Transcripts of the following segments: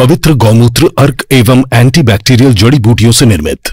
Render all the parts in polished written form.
पवित्र गौमूत्र अर्क एवं एंटीबैक्टीरियल जड़ी बूटियों से निर्मित।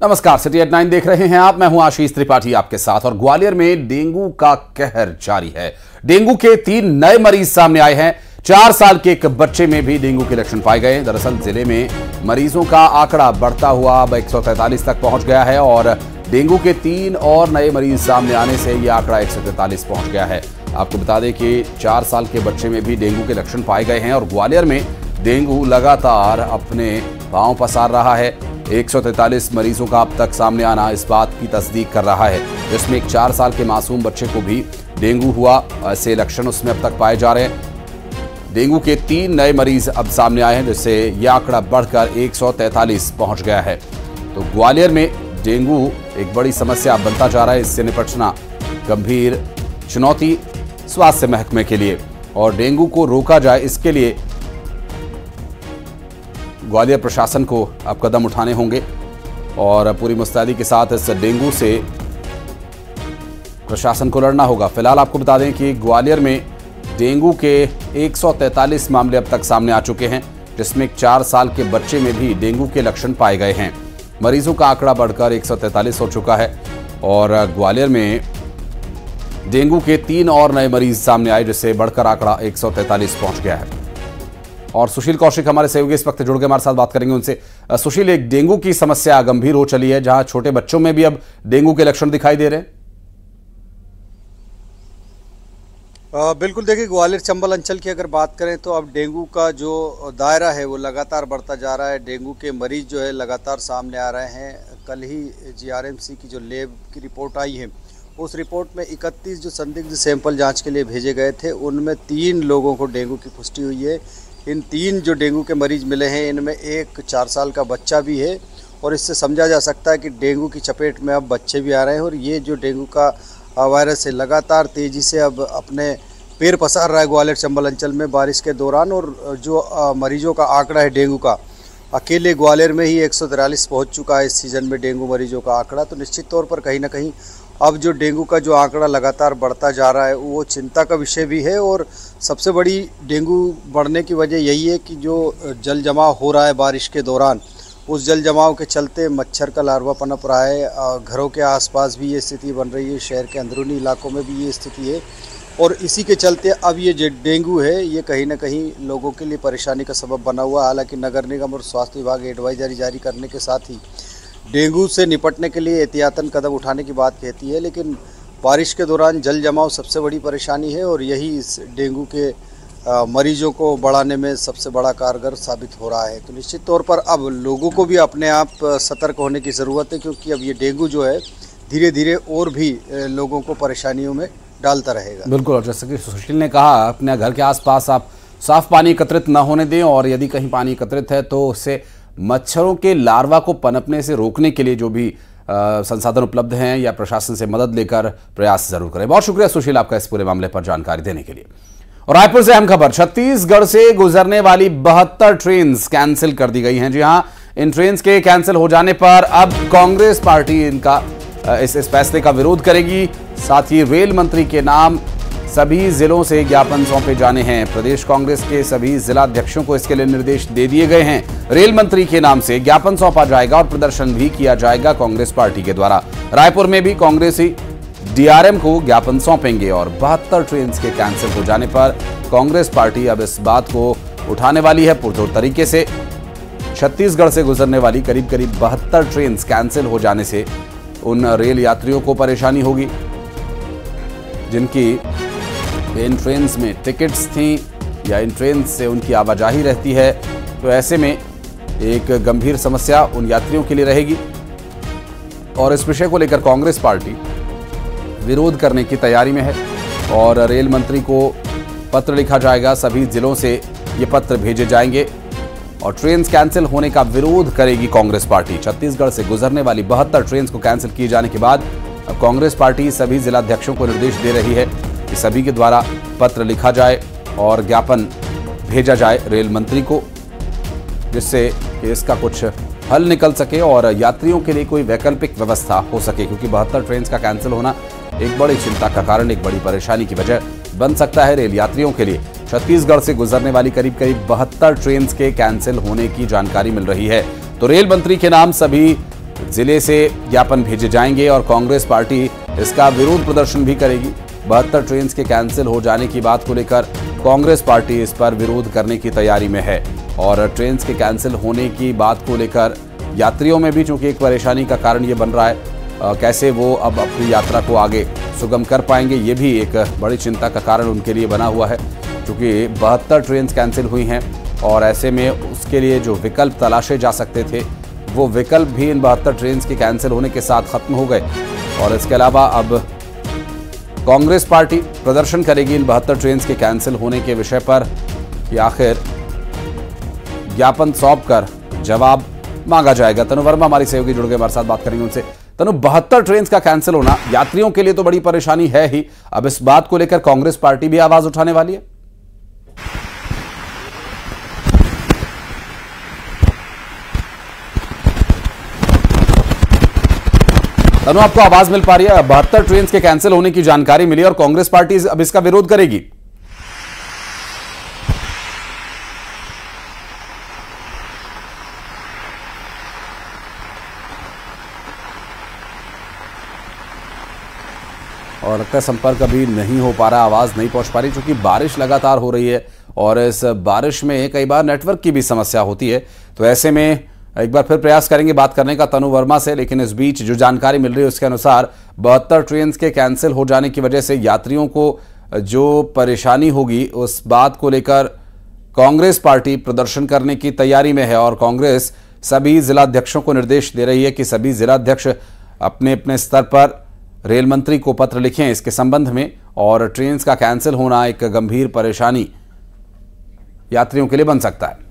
नमस्कार, सिटी एट 9 देख रहे हैं आप। मैं हूं आशीष त्रिपाठी आपके साथ। और ग्वालियर में डेंगू का कहर जारी है। डेंगू के 3 नए मरीज सामने आए हैं। 4 साल के एक बच्चे में भी डेंगू के लक्षण पाए गए। दरअसल जिले में मरीजों का आंकड़ा बढ़ता हुआ अब 143 तक पहुंच गया है और डेंगू के 3 और नए मरीज सामने आने से यह आंकड़ा 143 पहुंच गया है। आपको बता दें कि 4 साल के बच्चे में भी डेंगू के लक्षण पाए गए हैं और ग्वालियर में डेंगू लगातार अपने पांव पसार रहा है। 143 मरीजों का अब तक सामने आना इस बात की तस्दीक कर रहा है, जिसमें एक 4 साल के मासूम बच्चे को भी डेंगू हुआ। ऐसे लक्षण उसमें अब तक पाए जा रहे हैं। डेंगू के 3 नए मरीज अब सामने आए हैं, जिससे यह आंकड़ा बढ़कर 143 पहुंच गया है। तो ग्वालियर में डेंगू एक बड़ी समस्या बनता जा रहा है। इससे निपटना गंभीर चुनौती स्वास्थ्य महकमे के लिए, और डेंगू को रोका जाए इसके लिए ग्वालियर प्रशासन को अब कदम उठाने होंगे और पूरी मुस्तैदी के साथ इस डेंगू से प्रशासन को लड़ना होगा। फिलहाल आपको बता दें कि ग्वालियर में डेंगू के 143 मामले अब तक सामने आ चुके हैं, जिसमें 4 साल के बच्चे में भी डेंगू के लक्षण पाए गए हैं। मरीजों का आंकड़ा बढ़कर 143 हो चुका है और ग्वालियर में डेंगू के 3 और नए मरीज सामने आए, जिससे बढ़कर आंकड़ा 143 पहुंच गया है। और सुशील कौशिक हमारे सहयोगी इस वक्त जुड़ के हमारे साथ बात करेंगे उनसे। सुशील, एक डेंगू की समस्या गंभीर हो चली है, जहां छोटे बच्चों में भी अब डेंगू के लक्षण दिखाई दे रहे हैं। बिल्कुल, देखिए ग्वालियर चंबल अंचल की अगर बात करें तो अब डेंगू का जो दायरा है वो लगातार बढ़ता जा रहा है। डेंगू के मरीज जो है लगातार सामने आ रहे हैं। कल ही जीआरएमसी की जो लैब की रिपोर्ट आई है, उस रिपोर्ट में 31 जो संदिग्ध सैंपल जांच के लिए भेजे गए थे, उनमें 3 लोगों को डेंगू की पुष्टि हुई है। इन 3 जो डेंगू के मरीज मिले हैं, इनमें एक 4 साल का बच्चा भी है और इससे समझा जा सकता है कि डेंगू की चपेट में अब बच्चे भी आ रहे हैं। और ये जो डेंगू का वायरस है लगातार तेज़ी से अब अपने पैर पसार रहा है ग्वालियर चंबल अंचल में बारिश के दौरान। और जो मरीजों का आंकड़ा है डेंगू का, अकेले ग्वालियर में ही 143 पहुंच चुका है इस सीज़न में डेंगू मरीजों का आंकड़ा। तो निश्चित तौर पर कहीं ना कहीं अब जो डेंगू का जो आंकड़ा लगातार बढ़ता जा रहा है वो चिंता का विषय भी है। और सबसे बड़ी डेंगू बढ़ने की वजह यही है कि जो जल जमाव हो रहा है बारिश के दौरान, उस जल जमाव के चलते मच्छर का लार्वा पनप रहा है। घरों के आसपास भी ये स्थिति बन रही है, शहर के अंदरूनी इलाकों में भी ये स्थिति है। और इसी के चलते अब ये जो डेंगू है ये कहीं ना कहीं लोगों के लिए परेशानी का सबब बना हुआ है। हालांकि नगर निगम और स्वास्थ्य विभाग एडवाइजरी जारी करने के साथ ही डेंगू से निपटने के लिए एहतियातन कदम उठाने की बात कहती है, लेकिन बारिश के दौरान जल जमाव सबसे बड़ी परेशानी है और यही इस डेंगू के मरीजों को बढ़ाने में सबसे बड़ा कारगर साबित हो रहा है। तो निश्चित तौर पर अब लोगों को भी अपने आप सतर्क होने की ज़रूरत है, क्योंकि अब ये डेंगू जो है धीरे धीरे और भी लोगों को परेशानियों में डालता रहेगा। बिल्कुल, और जैसे कि सुशील ने कहा, अपने घर के आसपास आप साफ पानी एकत्रित न होने दें, और यदि कहीं पानी एकत्रित है तो उससे मच्छरों के लार्वा को पनपने से रोकने के लिए जो भी संसाधन उपलब्ध हैं या प्रशासन से मदद लेकर प्रयास जरूर करें। बहुत शुक्रिया सुशील आपका इस पूरे मामले पर जानकारी देने के लिए। और रायपुर से अहम खबर, छत्तीसगढ़ से गुजरने वाली 72 ट्रेन कैंसिल कर दी गई हैं। जी हां, इन ट्रेन के कैंसिल हो जाने पर अब कांग्रेस पार्टी इनका इस फैसले का विरोध करेगी। साथ ही रेल मंत्री के नाम सभी जिलों से ज्ञापन सौंपे जाने हैं। प्रदेश कांग्रेस के सभी जिलाध्यक्षों को इसके लिए निर्देश दे दिए गए हैं। रेल मंत्री के नाम से ज्ञापन सौंपा जाएगा और प्रदर्शन भी किया जाएगा कांग्रेस पार्टी के द्वारा। रायपुर में भी कांग्रेसी डीआरएम को ज्ञापन सौंपेंगे और 72 ट्रेन के कैंसिल हो जाने पर कांग्रेस पार्टी अब इस बात को उठाने वाली है पुरजोर तरीके से। छत्तीसगढ़ से गुजरने वाली करीब 72 ट्रेन कैंसिल हो जाने से उन रेल यात्रियों को परेशानी होगी जिनकी इन ट्रेन में टिकट्स थी या इन ट्रेन से उनकी आवाजाही रहती है। तो ऐसे में एक गंभीर समस्या उन यात्रियों के लिए रहेगी और इस विषय को लेकर कांग्रेस पार्टी विरोध करने की तैयारी में है और रेल मंत्री को पत्र लिखा जाएगा। सभी जिलों से ये पत्र भेजे जाएंगे और ट्रेन कैंसिल होने का विरोध करेगी कांग्रेस पार्टी। छत्तीसगढ़ से गुजरने वाली 72 ट्रेन को कैंसिल किए जाने के बाद अब कांग्रेस पार्टी सभी जिलाध्यक्षों को निर्देश दे रही है कि सभी के द्वारा पत्र लिखा जाए और ज्ञापन भेजा जाए रेल मंत्री को, जिससे इसका कुछ हल निकल सके और यात्रियों के लिए कोई वैकल्पिक व्यवस्था हो सके, क्योंकि 72 ट्रेन का कैंसिल होना एक बड़ी चिंता का कारण, एक बड़ी परेशानी की वजह बन सकता है। रेल यात्रियों के लिए छत्तीसगढ़ से गुजरने वाली करीब 72 ट्रेन के कैंसिल होने की जानकारी मिल रही है। तो रेल मंत्री के नाम सभी जिले से ज्ञापन भेजे जाएंगे और कांग्रेस पार्टी इसका विरोध प्रदर्शन भी करेगी। 72 ट्रेन के कैंसिल हो जाने की बात को लेकर कांग्रेस पार्टी इस पर विरोध करने की तैयारी में है और ट्रेन के कैंसिल होने की बात को लेकर यात्रियों में भी चूंकि एक परेशानी का कारण ये बन रहा है, कैसे वो अब अपनी यात्रा को आगे सुगम कर पाएंगे, ये भी एक बड़ी चिंता का कारण उनके लिए बना हुआ है। क्योंकि 72 ट्रेन कैंसिल हुई हैं और ऐसे में उसके लिए जो विकल्प तलाशे जा सकते थे वो विकल्प भी इन 72 ट्रेन के कैंसिल होने के साथ खत्म हो गए। और इसके अलावा अब कांग्रेस पार्टी प्रदर्शन करेगी इन 72 ट्रेन के कैंसिल होने के विषय पर कि आखिर ज्ञापन सौंपकर जवाब मांगा जाएगा। तनु वर्मा हमारी सहयोगी जुड़ गए, हमारे साथ बात करेंगे उनसे। तनु, 72 ट्रेन का कैंसिल होना यात्रियों के लिए तो बड़ी परेशानी है ही, अब इस बात को लेकर कांग्रेस पार्टी भी आवाज उठाने वाली है। तनु, आपको आवाज मिल पा रही है? 72 ट्रेन के कैंसिल होने की जानकारी मिली और कांग्रेस पार्टी अब इसका विरोध करेगी। और लगता है संपर्क अभी नहीं हो पा रहा, आवाज नहीं पहुंच पा रही क्योंकि बारिश लगातार हो रही है और इस बारिश में कई बार नेटवर्क की भी समस्या होती है। तो ऐसे में एक बार फिर प्रयास करेंगे बात करने का तनु वर्मा से, लेकिन इस बीच जो जानकारी मिल रही है उसके अनुसार 72 ट्रेन के कैंसिल हो जाने की वजह से यात्रियों को जो परेशानी होगी उस बात को लेकर कांग्रेस पार्टी प्रदर्शन करने की तैयारी में है और कांग्रेस सभी जिलाध्यक्षों को निर्देश दे रही है कि सभी जिलाध्यक्ष अपने अपने स्तर पर रेल मंत्री को पत्र लिखें इसके संबंध में। और ट्रेन का कैंसिल होना एक गंभीर परेशानी यात्रियों के लिए बन सकता है।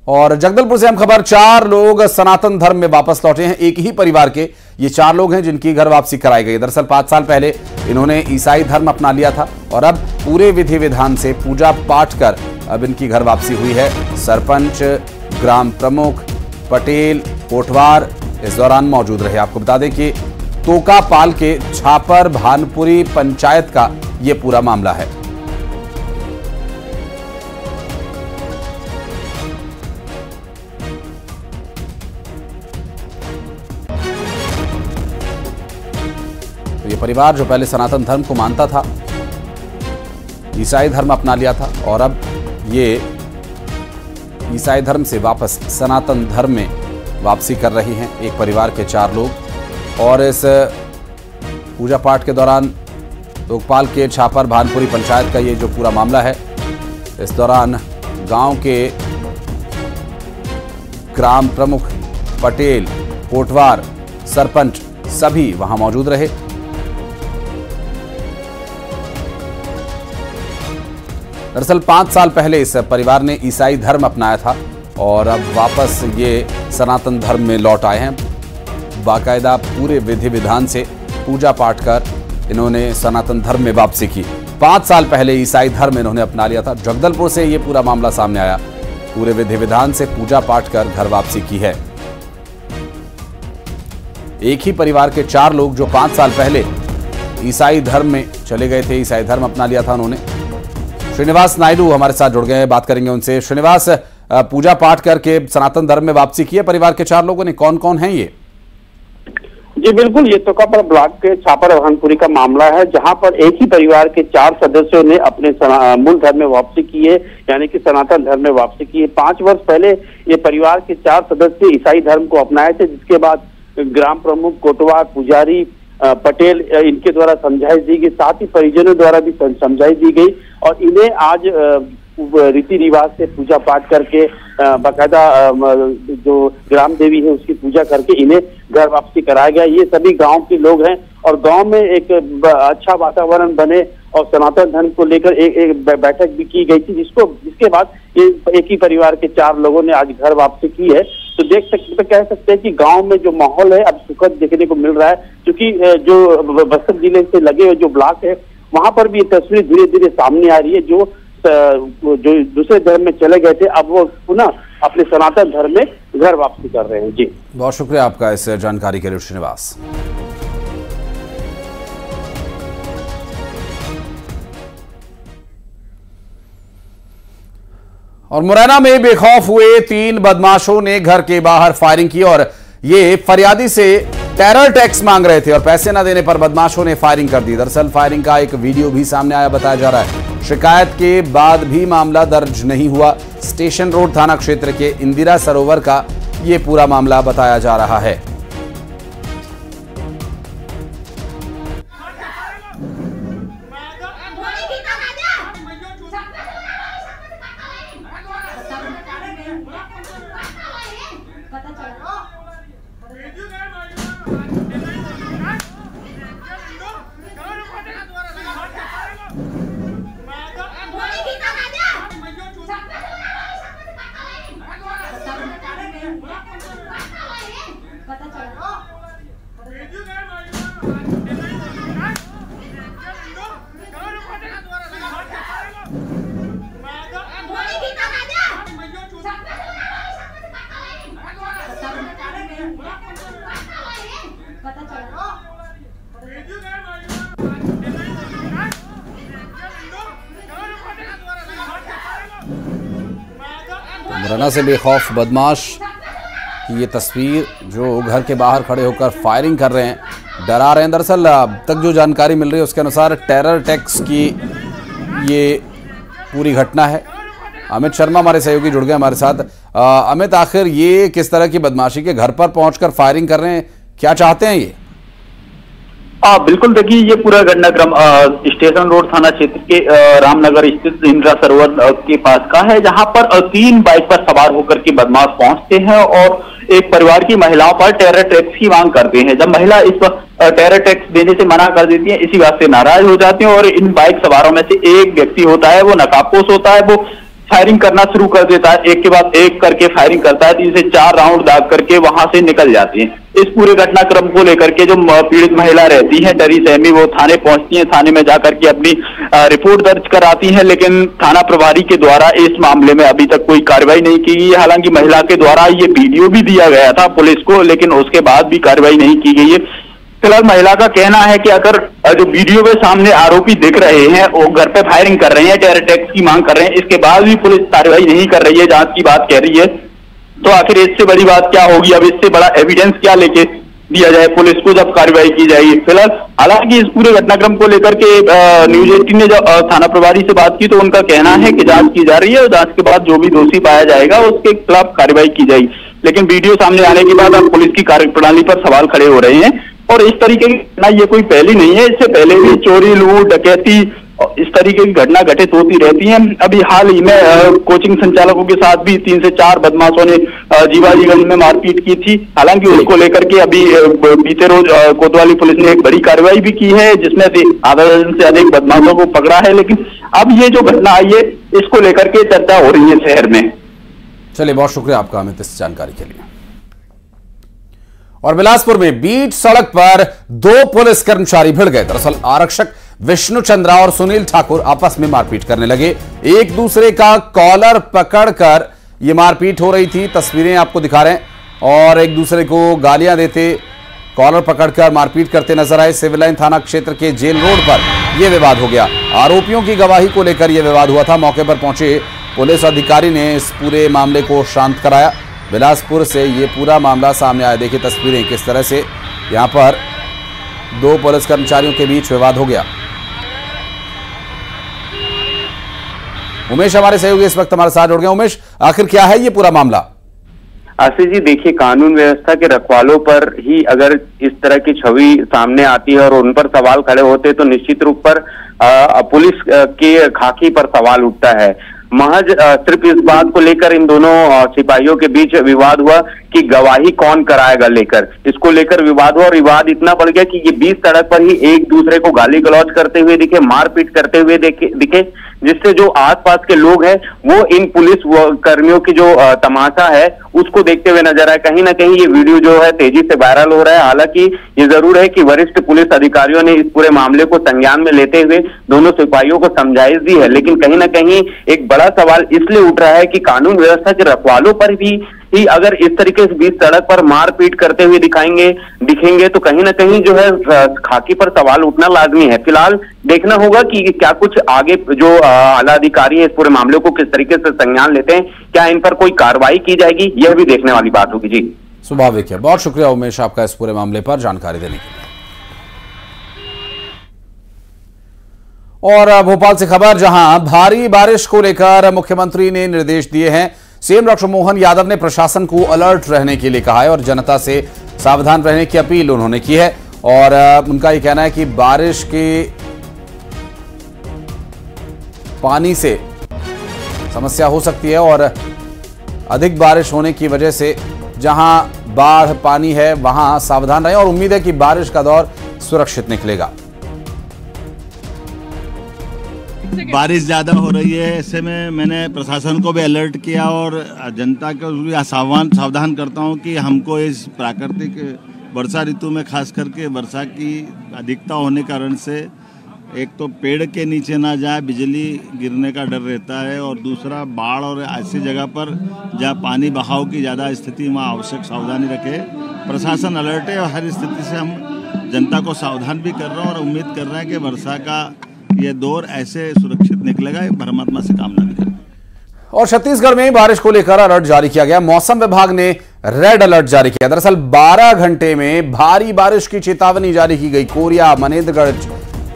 और जगदलपुर से हम खबर, 4 लोग सनातन धर्म में वापस लौटे हैं। एक ही परिवार के ये 4 लोग हैं जिनकी घर वापसी कराई गई। दरअसल 5 साल पहले इन्होंने ईसाई धर्म अपना लिया था और अब पूरे विधि विधान से पूजा पाठ कर अब इनकी घर वापसी हुई है। सरपंच, ग्राम प्रमुख, पटेल, कोटवार इस दौरान मौजूद रहे। आपको बता दें कि तोकापाल के छापर भानपुरी पंचायत का ये पूरा मामला है। तो ये परिवार जो पहले सनातन धर्म को मानता था, ईसाई धर्म अपना लिया था और अब ये ईसाई धर्म से वापस सनातन धर्म में वापसी कर रही हैं। एक परिवार के 4 लोग और इस पूजा पाठ के दौरान तोकपाल के छापर भानपुरी पंचायत का ये जो पूरा मामला है, इस दौरान गांव के ग्राम प्रमुख, पटेल, कोटवार, सरपंच सभी वहां मौजूद रहे। दरअसल 5 साल पहले इस परिवार ने ईसाई धर्म अपनाया था और अब वापस ये सनातन धर्म में लौट आए हैं। बाकायदा पूरे विधि विधान से पूजा पाठ कर इन्होंने सनातन धर्म में वापसी की। 5 साल पहले ईसाई धर्म इन्होंने अपना लिया था। जगदलपुर से ये पूरा मामला सामने आया। पूरे विधि विधान से पूजा पाठ कर घर वापसी की है। एक ही परिवार के 4 लोग जो 5 साल पहले ईसाई धर्म में चले गए थे, ईसाई धर्म अपना लिया था उन्होंने। श्रीनिवास नायडू हमारे साथ जुड़ गए हैं, बात करेंगे उनसे। श्रीनिवास, पूजा पाठ करके सनातन धर्म में वापसी की है परिवार के 4 लोगों ने, कौन कौन हैं ये? जी बिल्कुल, ये तोकापाल ब्लॉक के छापर भानपुरी का मामला है जहां पर एक ही परिवार के 4 सदस्यों ने अपने मूल धर्म में वापसी की है, यानी कि सनातन धर्म में वापसी की है। 5 वर्ष पहले ये परिवार के 4 सदस्य ईसाई धर्म को अपनाए थे, जिसके बाद ग्राम प्रमुख, कोटवार, पुजारी, पटेल इनके द्वारा समझाइश दी गई, साथ ही परिजनों द्वारा भी समझाइश दी गई और इन्हें आज रीति रिवाज से पूजा पाठ करके बाकायदा जो ग्राम देवी है उसकी पूजा करके इन्हें घर वापसी कराया गया। ये सभी गांव के लोग हैं और गांव में एक अच्छा वातावरण बने और सनातन धर्म को लेकर एक बैठक भी की गई थी, जिसके बाद ये एक ही परिवार के 4 लोगों ने आज घर वापसी की है। तो कह सकते हैं कि गांव में जो माहौल है अब सुखद देखने को मिल रहा है, क्योंकि जो बस्तर जिले से लगे हुए जो ब्लॉक है वहां पर भी ये तस्वीर धीरे धीरे सामने आ रही है। जो दूसरे धर्म में चले गए थे अब वो पुनः अपने सनातन धर्म में घर वापसी कर रहे हैं। जी, बहुत शुक्रिया आपका इस जानकारी के लिए श्रीनिवास। और मुरैना में बेखौफ हुए 3 बदमाशों ने घर के बाहर फायरिंग की और ये फरियादी से टेरर टैक्स मांग रहे थे और पैसे न देने पर बदमाशों ने फायरिंग कर दी। दरअसल फायरिंग का एक वीडियो भी सामने आया बताया जा रहा है। शिकायत के बाद भी मामला दर्ज नहीं हुआ। स्टेशन रोड थाना क्षेत्र के इंदिरा सरोवर का ये पूरा मामला बताया जा रहा है। मुरैना से बेखौफ बदमाश की ये तस्वीर जो घर के बाहर खड़े होकर फायरिंग कर रहे हैं, डरा रहे हैं। दरअसल अब तक जो जानकारी मिल रही है उसके अनुसार टेरर टैक्स की ये पूरी घटना है। अमित शर्मा हमारे सहयोगी जुड़ गए हमारे साथ। अमित, आखिर ये किस तरह की बदमाशी के घर पर पहुंचकर फायरिंग कर रहे हैं, क्या चाहते हैं ये? बिल्कुल, देखिए ये पूरा घटनाक्रम स्टेशन रोड थाना क्षेत्र के रामनगर स्थित इंदिरा सरोवर के पास का है, जहां पर 3 बाइक पर सवार होकर के बदमाश पहुंचते हैं और एक परिवार की महिलाओं पर टेरर टैक्स की मांग करते हैं। जब महिला इस टेरर टैक्स देने से मना कर देती है, इसी बात से नाराज हो जाते हैं और इन बाइक सवारों में से एक व्यक्ति होता है, वो नकाबपोश होता है, वो फायरिंग करना शुरू कर देता है। एक के बाद एक करके फायरिंग करता है, 3 से 4 राउंड दाग करके वहां से निकल जाती है। इस पूरे घटनाक्रम को लेकर के जो पीड़ित महिला रहती है डरी सहमी, वो थाने पहुंचती है। थाने में जाकर के अपनी रिपोर्ट दर्ज कराती है, लेकिन थाना प्रभारी के द्वारा इस मामले में अभी तक कोई कार्रवाई नहीं की गई है। हालांकि महिला के द्वारा ये वीडियो भी दिया गया था पुलिस को, लेकिन उसके बाद भी कार्रवाई नहीं की गई है। फिलहाल महिला का कहना है कि अगर जो वीडियो में सामने आरोपी दिख रहे हैं वो घर पे फायरिंग कर रहे हैं, टेरर टैक्स की मांग कर रहे हैं, इसके बाद भी पुलिस कार्रवाई नहीं कर रही है, जांच की बात कह रही है, तो आखिर इससे बड़ी बात क्या होगी? अब इससे बड़ा एविडेंस क्या लेके दिया जाए पुलिस को जब कार्रवाई की जाएगी? फिलहाल हालांकि इस पूरे घटनाक्रम को लेकर के न्यूज 18 ने जब थाना प्रभारी से बात की तो उनका कहना है कि जांच की जा रही है और जांच के बाद जो भी दोषी पाया जाएगा उसके खिलाफ कार्रवाई की जाएगी। लेकिन वीडियो सामने आने के बाद अब पुलिस की कार्यप्रणाली पर सवाल खड़े हो रहे हैं और इस तरीके की घटना ये कोई पहली नहीं है, इससे पहले भी चोरी, लूट, डकैती इस तरीके की घटना घटित होती रहती हैं। अभी हाल ही में कोचिंग संचालकों के साथ भी 3 से 4 बदमाशों ने जीवाजीगंज में मारपीट की थी। हालांकि उसको लेकर के अभी बीते रोज कोतवाली पुलिस ने एक बड़ी कार्रवाई भी की है, जिसमें से आधा दर्जन से अधिक बदमाशों को पकड़ा है। लेकिन अब ये जो घटना आई है इसको लेकर के चर्चा हो रही है शहर में। चलिए, बहुत शुक्रिया आपका अमित इस जानकारी के लिए। और बिलासपुर में बीच सड़क पर 2 पुलिस कर्मचारी भिड़ गए। दरअसल आरक्षक विष्णु चंद्रा और सुनील ठाकुर आपस में मारपीट करने लगे। एक दूसरे का कॉलर पकड़कर यह मारपीट हो रही थी, तस्वीरें आपको दिखा रहे हैं, और एक दूसरे को गालियां देते, कॉलर पकड़कर मारपीट करते नजर आए। सिविल लाइन थाना क्षेत्र के जेल रोड पर यह विवाद हो गया। आरोपियों की गवाही को लेकर यह विवाद हुआ था। मौके पर पहुंचे पुलिस अधिकारी ने इस पूरे मामले को शांत कराया। बिलासपुर से ये पूरा मामला सामने आया। देखिए तस्वीरें किस तरह से यहां पर 2 पुलिस कर्मचारियों के बीच विवाद हो गया। उमेश हमारे सहयोगी इस वक्त हमारे साथ जुड़ गए। उमेश, आखिर क्या है ये पूरा मामला? आशीष जी, देखिए कानून व्यवस्था के रखवालों पर ही अगर इस तरह की छवि सामने आती है और उन पर सवाल खड़े होते हैं तो निश्चित रूप पर पुलिस के खाकी पर सवाल उठता है। महज सिर्फ इस बात को लेकर इन दोनों सिपाहियों के बीच विवाद हुआ कि गवाही कौन कराएगा लेकर, इसको लेकर विवाद हुआ और विवाद इतना बढ़ गया कि ये बीच सड़क पर ही एक दूसरे को गाली गलौज करते हुए दिखे, मारपीट करते हुए दिखे, जिससे जो आसपास के लोग हैं वो इन पुलिस कर्मियों की जो तमाशा है उसको देखते हुए नजर आए। कहीं ना कहीं ये वीडियो जो है तेजी से वायरल हो रहा है। हालांकि ये जरूर है कि वरिष्ठ पुलिस अधिकारियों ने इस पूरे मामले को संज्ञान में लेते हुए दोनों सिपाहियों को समझाइश दी है, लेकिन कहीं ना कहीं एक बड़ा बड़ा सवाल इसलिए उठ रहा है कि कानून व्यवस्था के रखवालों पर भी ही अगर इस तरीके से बीच सड़क पर मारपीट करते हुए दिखेंगे तो कहीं ना कहीं जो है खाकी पर सवाल उठना लाजमी है। फिलहाल देखना होगा कि क्या कुछ आगे जो आला अधिकारी है इस पूरे मामले को किस तरीके से संज्ञान लेते हैं, क्या इन पर कोई कार्रवाई की जाएगी, यह भी देखने वाली बात होगी। जी स्वाभाविक है। बहुत शुक्रिया उमेश आपका इस पूरे मामले पर जानकारी देने के लिए। और भोपाल से खबर, जहां भारी बारिश को लेकर मुख्यमंत्री ने निर्देश दिए हैं। सीएम डॉक्टर मोहन यादव ने प्रशासन को अलर्ट रहने के लिए कहा है और जनता से सावधान रहने की अपील उन्होंने की है। और उनका यह कहना है कि बारिश के पानी से समस्या हो सकती है और अधिक बारिश होने की वजह से जहां बाढ़ पानी है वहां सावधान रहें और उम्मीद है कि बारिश का दौर सुरक्षित निकलेगा। बारिश ज़्यादा हो रही है, ऐसे में मैंने प्रशासन को भी अलर्ट किया और जनता को भी सावधान करता हूं कि हमको इस प्राकृतिक वर्षा ऋतु में खास करके वर्षा की अधिकता होने कारण से एक तो पेड़ के नीचे ना जाए, बिजली गिरने का डर रहता है, और दूसरा बाढ़ और ऐसी जगह पर जहां पानी बहाव की ज़्यादा स्थिति वहाँ आवश्यक सावधानी रखे। प्रशासन अलर्ट है और हर स्थिति से हम जनता को सावधान भी कर रहे हैं और उम्मीद कर रहे हैं कि वर्षा का ये दौर ऐसे सुरक्षित निकलेगा, परमात्मा से कामना भी करें। और छत्तीसगढ़ में बारिश को लेकर अलर्ट जारी किया गया। मौसम विभाग ने रेड अलर्ट जारी किया। दरअसल 12 घंटे में भारी बारिश की चेतावनी जारी की गई। कोरिया, मनेन्द्रगढ़,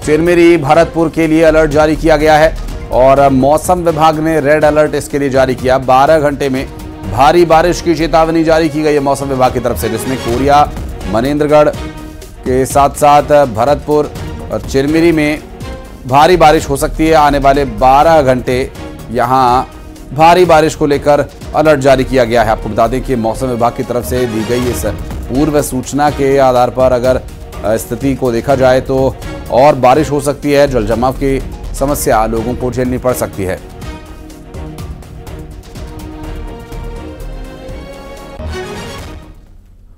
चिरमिरी, भरतपुर के लिए अलर्ट जारी किया गया है और मौसम विभाग ने रेड अलर्ट इसके लिए जारी किया। 12 घंटे में भारी बारिश की चेतावनी जारी की गई है मौसम विभाग की तरफ से, जिसमें कोरिया, मनेन्द्रगढ़ के साथ साथ भरतपुर और चिरमिरी में भारी बारिश हो सकती है। आने वाले 12 घंटे यहां भारी बारिश को लेकर अलर्ट जारी किया गया है। आपको बता दें कि मौसम विभाग की तरफ से दी गई इस पूर्व सूचना के आधार पर अगर स्थिति को देखा जाए तो और बारिश हो सकती है, जल जमाव की समस्या लोगों को झेलनी पड़ सकती है।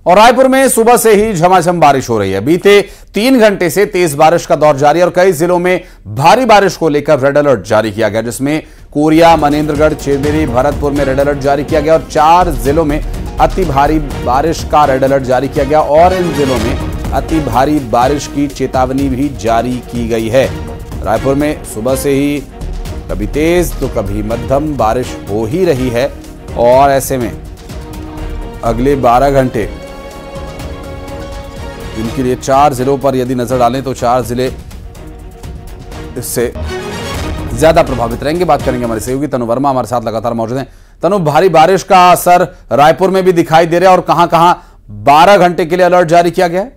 और रायपुर में सुबह से ही झमाझम बारिश हो रही है। बीते 3 घंटे से तेज बारिश का दौर जारी है और कई जिलों में भारी बारिश को लेकर रेड अलर्ट जारी किया गया, जिसमें कोरिया, मनेन्द्रगढ़, चिरमिरी, भरतपुर में रेड अलर्ट जारी किया गया और 4 जिलों में अति भारी बारिश का रेड अलर्ट जारी किया गया और इन जिलों में अति भारी बारिश की चेतावनी भी जारी की गई है। रायपुर में सुबह से ही कभी तेज तो कभी मध्यम बारिश हो ही रही है और ऐसे में अगले 12 घंटे इनके लिए 4 जिलों पर यदि नजर डालें तो 4 जिले इससे ज्यादा प्रभावित रहेंगे। बात करेंगे हमारे सहयोगी तनु वर्मा हमारे साथ लगातार मौजूद हैं। तनु, भारी बारिश का असर रायपुर में भी दिखाई दे रहा है और कहां कहां 12 घंटे के लिए अलर्ट जारी किया गया है?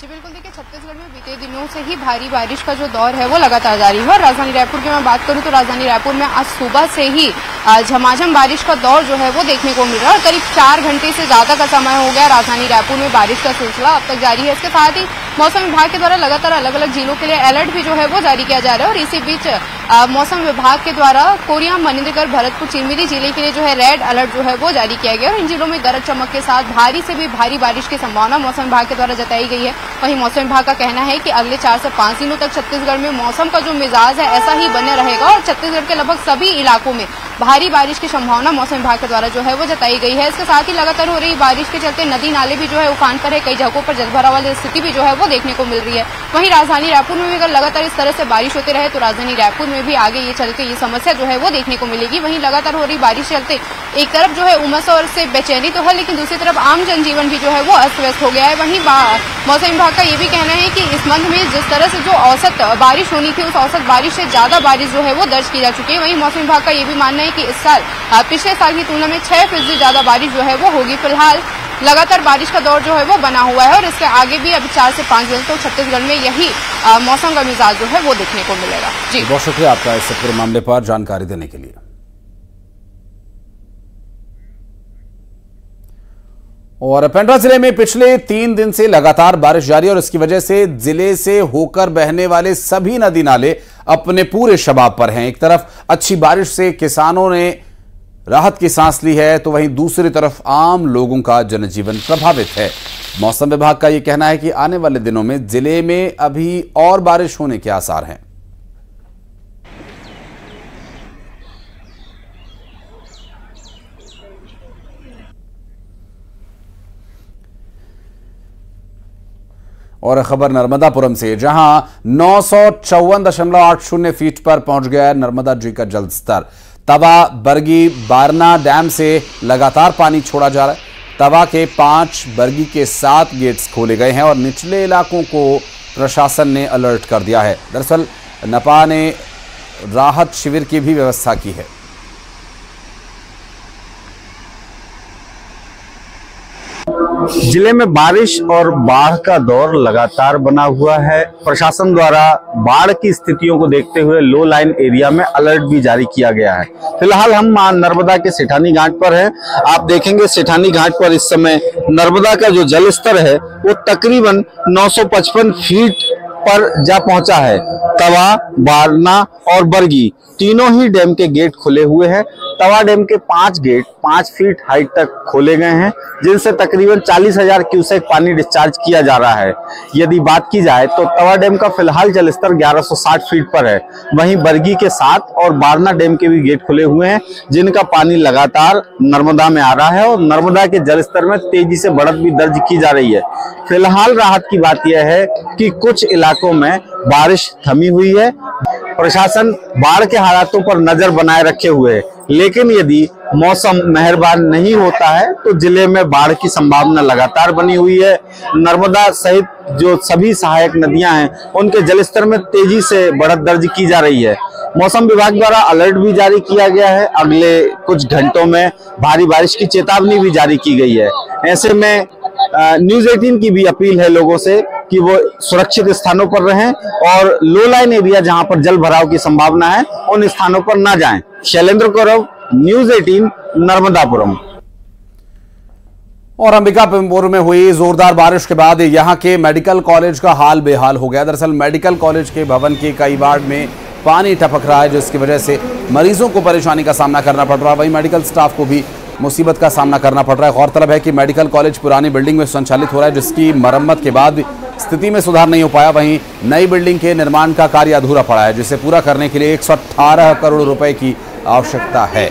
बिल्कुल, देखिए छत्तीसगढ़ में बीते दिनों से ही भारी बारिश का जो दौर है वो लगातार जारी है और राजधानी रायपुर की मैं बात करूं तो राजधानी रायपुर में आज सुबह से ही झमाझम बारिश का दौर जो है वो देखने को मिल रहा है और करीब 4 घंटे से ज्यादा का समय हो गया राजधानी रायपुर में बारिश का सिलसिला अब तक जारी है। इसके साथ ही मौसम विभाग के द्वारा लगातार अलग अलग जिलों के लिए अलर्ट भी जो है वो जारी किया जा रहा है और इसी बीच मौसम विभाग के द्वारा कोरिया, मनेन्द्रगढ़, भरतपुर, चिरमिरी जिले के लिए जो है रेड अलर्ट जो है वो जारी किया गया और इन जिलों में गरज चमक के साथ भारी से भी भारी बारिश की संभावना मौसम विभाग के द्वारा जताई गई है। वहीं मौसम विभाग का कहना है कि अगले 4 से 5 दिनों तक छत्तीसगढ़ में मौसम का जो मिजाज है ऐसा ही बने रहेगा और छत्तीसगढ़ के लगभग सभी इलाकों में भारी बारिश की संभावना मौसम विभाग के द्वारा जो है वो जताई गई है। इसके साथ ही लगातार हो रही बारिश के चलते नदी नाले भी जो है उफान पर है, कई जगहों पर जलभराव वाली स्थिति भी जो है वो देखने को मिल रही है। वहीं राजधानी रायपुर में भी अगर लगातार इस तरह से बारिश होते रहे तो राजधानी रायपुर में भी आगे ये चलते ये समस्या जो है वो देखने को मिलेगी। वहीं लगातार हो रही बारिश चलते एक तरफ जो है उमस और से बेचैनी तो है, लेकिन दूसरी तरफ आम जनजीवन भी जो है वो अस्त व्यस्त हो गया है। वहीं मौसम विभाग का ये भी कहना है कि इस मंथ में जिस तरह से जो औसत बारिश होनी थी उस औसत बारिश से ज्यादा बारिश जो है वो दर्ज की जा चुकी है। वहीं मौसम विभाग का ये भी मानना है कि इस साल पिछले साल की तुलना में 6% ज्यादा बारिश जो है वो होगी। फिलहाल लगातार बारिश का दौर जो है वो बना हुआ है और इसके आगे भी अभी 4 से 5 दिन तक छत्तीसगढ़ में यही मौसम का मिजाज जो है वो देखने को मिलेगा। जी बहुत शुक्रिया आपका इस पूरे मामले पर जानकारी देने के लिए। और पेंड्रा जिले में पिछले 3 दिन से लगातार बारिश जारी है और इसकी वजह से जिले से होकर बहने वाले सभी नदी नाले अपने पूरे शबाब पर हैं। एक तरफ अच्छी बारिश से किसानों ने राहत की सांस ली है तो वहीं दूसरी तरफ आम लोगों का जनजीवन प्रभावित है। मौसम विभाग का ये कहना है कि आने वाले दिनों में जिले में अभी और बारिश होने के आसार हैं। और खबर नर्मदापुरम से, जहां 954.80 फीट पर पहुंच गया नर्मदा जी का जल स्तर। तवा, बरगी, बारना डैम से लगातार पानी छोड़ा जा रहा है। तवा के 5, बरगी के 7 गेट्स खोले गए हैं और निचले इलाकों को प्रशासन ने अलर्ट कर दिया है। दरअसल नपा ने राहत शिविर की भी व्यवस्था की है। जिले में बारिश और बाढ़ का दौर लगातार बना हुआ है। प्रशासन द्वारा बाढ़ की स्थितियों को देखते हुए लो लाइन एरिया में अलर्ट भी जारी किया गया है। फिलहाल हम नर्मदा के सेठानी घाट पर हैं। आप देखेंगे सेठानी घाट पर इस समय नर्मदा का जो जल स्तर है वो तकरीबन 955 फीट पर जा पहुंचा है। तवा, बारना और बरगी तीनों ही डैम के गेट खुले हुए हैं। तवा डैम के 5 गेट 5 फीट हाइट तक खोले गए हैं, जिनसे तकरीबन 40,000 क्यूसेक पानी डिस्चार्ज किया जा रहा है। यदि बात की जाए तो तवा डैम का फिलहाल जलस्तर 1160 फीट पर है। वहीं बरगी के 7 और बारना डैम के भी गेट खुले हुए हैं, जिनका पानी लगातार नर्मदा में आ रहा है और नर्मदा के जलस्तर में तेजी से बढ़त भी दर्ज की जा रही है। फिलहाल राहत की बात यह है कि कुछ इलाकों में बारिश थमी हुई है। प्रशासन बाढ़ के हालातों पर नजर बनाए रखे हुए है, लेकिन यदि मौसम मेहरबान नहीं होता है तो जिले में बाढ़ की संभावना लगातार बनी हुई है। नर्मदा सहित जो सभी सहायक नदियां हैं उनके जलस्तर में तेजी से बढ़त दर्ज की जा रही है। मौसम विभाग द्वारा अलर्ट भी जारी किया गया है। अगले कुछ घंटों में भारी बारिश की चेतावनी भी जारी की गई है। ऐसे में न्यूज़ 18 की भी अपील है लोगों से कि वो सुरक्षित स्थानों पर रहें और लो लाइन एरिया जहां पर जल भराव की संभावना है उन स्थानों पर ना जाएं। शैलेंद्र कौरव, न्यूज़ 18, नर्मदापुरम। और अंबिकापुर में हुई जोरदार बारिश के बाद यहां के मेडिकल कॉलेज का हाल बेहाल हो गया। दरअसल मेडिकल कॉलेज के भवन के कई वार्ड में पानी टपक रहा है, जिसकी वजह से मरीजों को परेशानी का सामना करना पड़ रहा है। वहीं मेडिकल स्टाफ को भी मुसीबत का सामना करना पड़ रहा है। गौरतलब है कि मेडिकल कॉलेज पुरानी बिल्डिंग में संचालित हो रहा है, जिसकी मरम्मत के बाद स्थिति में सुधार नहीं हो पाया। वहीं नई बिल्डिंग के निर्माण का कार्य अधूरा पड़ा है, जिसे पूरा करने के लिए 118 करोड़ रुपए की आवश्यकता है।